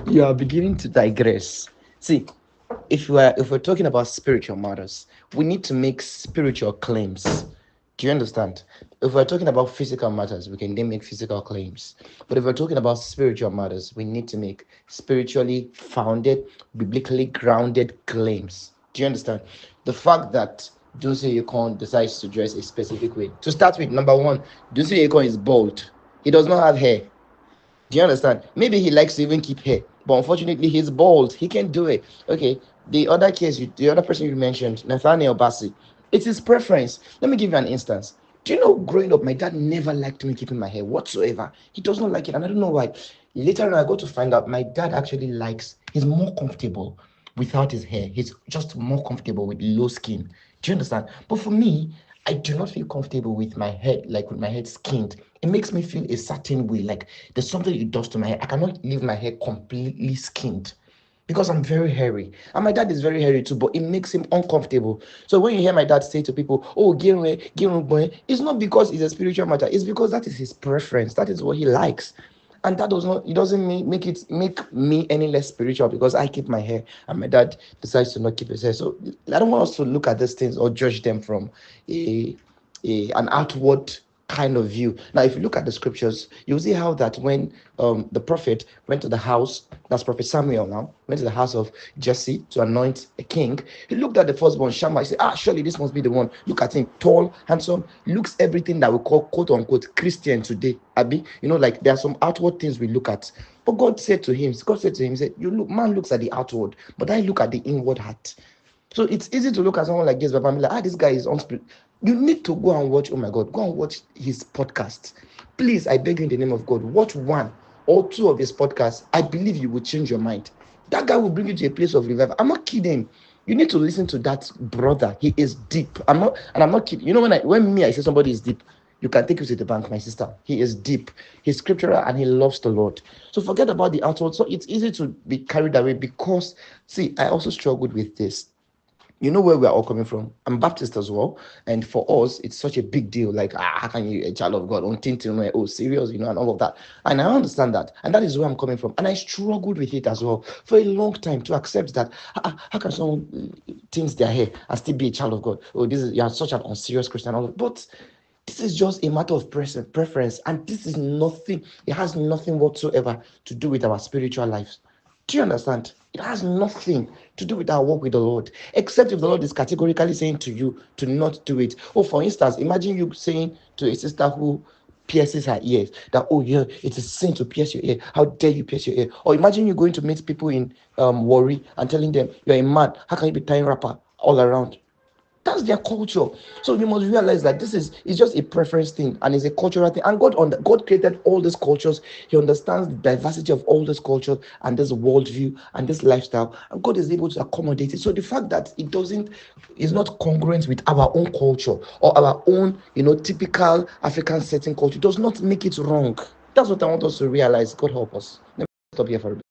You are beginning to digress. See, if we're talking about spiritual matters, we need to make spiritual claims. Do you understand? If we're talking about physical matters, we can then make physical claims. But if we're talking about spiritual matters, we need to make spiritually founded, biblically grounded claims. Do you understand? The fact that Dunsi Yukon decides to dress a specific way. To start with, number one, Dunsi Yukon is bald. He does not have hair. Do you understand? Maybe he likes to even keep hair, but unfortunately, he's bald. He can't do it. Okay. The other person you mentioned, Nathaniel Bassi, it's his preference. Let me give you an instance. Do you know, growing up, my dad never liked me keeping my hair whatsoever. He does not like it, and I don't know why. Later on, I got to find out my dad actually he's more comfortable without his hair. He's just more comfortable with low skin. Do you understand? But for me, I do not feel comfortable with my head, like with my head skinned. It makes me feel a certain way, like there's something it does to my hair. I cannot leave my hair completely skinned because I'm very hairy. And my dad is very hairy too, but it makes him uncomfortable. So when you hear my dad say to people, oh, boy, it's not because it's a spiritual matter, it's because that is his preference. That is what he likes. And that does not, it doesn't make me any less spiritual because I keep my hair and my dad decides to not keep his hair. So I don't want us to look at these things or judge them from a, an outward kind of view. Now, if you look at the scriptures, you'll see how that when the prophet went to the house, that's Prophet Samuel now, went to the house of Jesse to anoint a king, he looked at the firstborn Shammah. He said, surely this must be the one. Look at him, tall, handsome, looks everything that we call quote unquote Christian today. Abi, like there are some outward things we look at. But God said to him, he said, man looks at the outward, but I look at the inward heart. So it's easy to look at someone like Gaise Baba and be like, this guy is unspiritual. You need to go and watch, oh my God, go and watch his podcast. Please, I beg you in the name of God, watch one or two of his podcasts. I believe you will change your mind. That guy will bring you to a place of revival. I'm not kidding. You need to listen to that brother. He is deep. I'm not kidding. When I say somebody is deep, you can take it to the bank, my sister. He is deep. He's scriptural and he loves the Lord. So forget about the outward. So it's easy to be carried away because, see, I also struggled with this. You know where we are all coming from. I'm Baptist as well, and for us, it's such a big deal. Like, how can you, a child of God, on tinted, oh, serious, and all of that. And I understand that, and that is where I'm coming from. And I struggled with it as well for a long time to accept that. How can someone tint their hair and still be a child of God? Oh, you are such an unserious Christian. But this is just a matter of preference, and this is nothing. It has nothing whatsoever to do with our spiritual lives. Do you understand? It has nothing to do with our work with the Lord, except if the Lord is categorically saying to you to not do it. Oh, for instance, imagine you saying to a sister who pierces her ears that, oh yeah, it's a sin to pierce your ear. How dare you pierce your ear? Or imagine you going to meet people in Worry and telling them, you're a man, how can you be tying wrapper all around? That's their culture. So you must realize that it's just a preference thing and it's a cultural thing. And God created all these cultures. He understands the diversity of all these cultures and this worldview and this lifestyle. And God is able to accommodate it. So the fact that is not congruent with our own culture or our own, typical African setting culture does not make it wrong. That's what I want us to realize. God help us. Let me stop here for a bit.